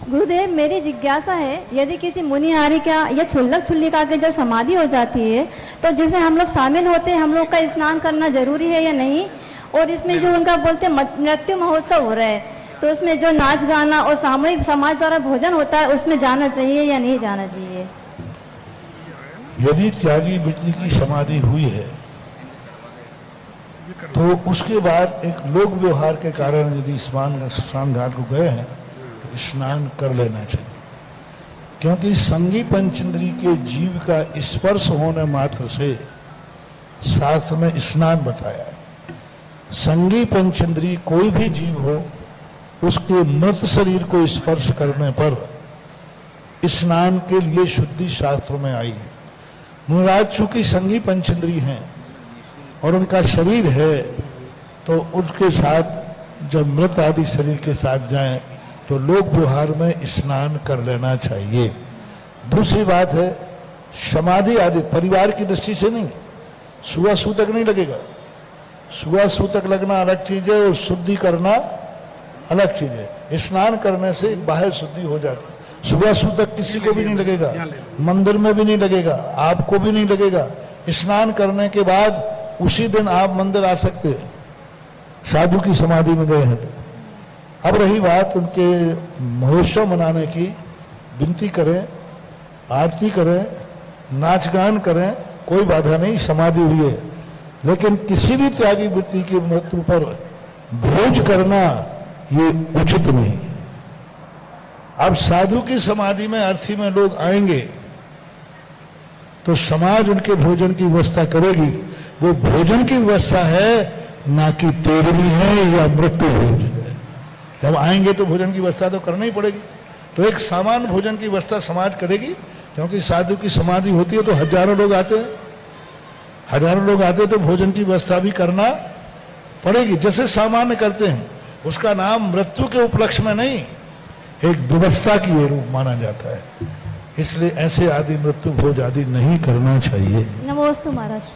गुरुदेव, मेरी जिज्ञासा है, यदि किसी मुनिहारी का या क्षुल्लक छुल्लिका की जब समाधि हो जाती है तो जिसमें हम लोग शामिल होते हैं, हम लोग का स्नान करना जरूरी है या नहीं? और इसमें जो उनका बोलते हैं मृत्यु महोत्सव हो रहा है, तो उसमें जो नाच गाना और सामूहिक समाज द्वारा भोजन होता है, उसमें जाना चाहिए या नहीं जाना चाहिए? यदि त्यागी व्यक्ति की समाधि हुई है तो उसके बाद एक लोक व्यवहार के कारण यदि स्नान घाट को गए हैं तो स्नान कर लेना चाहिए, क्योंकि संगी पंचेंद्री के जीव का स्पर्श होने मात्र से शास्त्र में स्नान बताया है। संगी पंचेंद्री कोई भी जीव हो, उसके मृत शरीर को स्पर्श करने पर स्नान के लिए शुद्धि शास्त्रों में आई है। मुनिराज चूंकि संगी पंचेंद्री हैं और उनका शरीर है, तो उनके साथ जब मृत आदि शरीर के साथ जाएं तो लोक व्यवहार में स्नान कर लेना चाहिए। दूसरी बात है, समाधि आदि परिवार की दृष्टि से नहीं, सुआ सूतक नहीं लगेगा। सुआ सूतक लगना अलग चीज है और शुद्धि करना अलग चीज है। स्नान करने से बाह्य शुद्धि हो जाती है। सुबह सूतक किसी को भी नहीं लगेगा, मंदिर में भी नहीं लगेगा, आपको भी नहीं लगेगा। स्नान करने के बाद उसी दिन आप मंदिर आ सकते हैं, साधु की समाधि में गए हैं तो। अब रही बात उनके महोत्सव मनाने की, विनती करें, आरती करें, नाच गान करें, कोई बाधा नहीं, समाधि हुई है। लेकिन किसी भी त्यागी व्यक्ति की मृत्यु पर भोज करना ये उचित नहीं। अब साधु की समाधि में अर्थी में लोग आएंगे तो समाज उनके भोजन की व्यवस्था करेगी। वो भोजन की व्यवस्था है, ना कि तेरहवीं है या मृत्यु भोज है। जब आएंगे तो भोजन की व्यवस्था तो करनी ही पड़ेगी। तो एक सामान्य भोजन की व्यवस्था समाज करेगी, क्योंकि साधु की समाधि होती है तो हजारों लोग आते हैं, हजारों लोग आते हैं, तो भोजन की व्यवस्था भी करना पड़ेगी, जैसे सामान्य करते हैं। उसका नाम मृत्यु के उपलक्ष्य में नहीं, एक व्यवस्था की रूप माना जाता है। इसलिए ऐसे आदि मृत्यु भोज आदि नहीं करना चाहिए। नमोस्तु महाराज।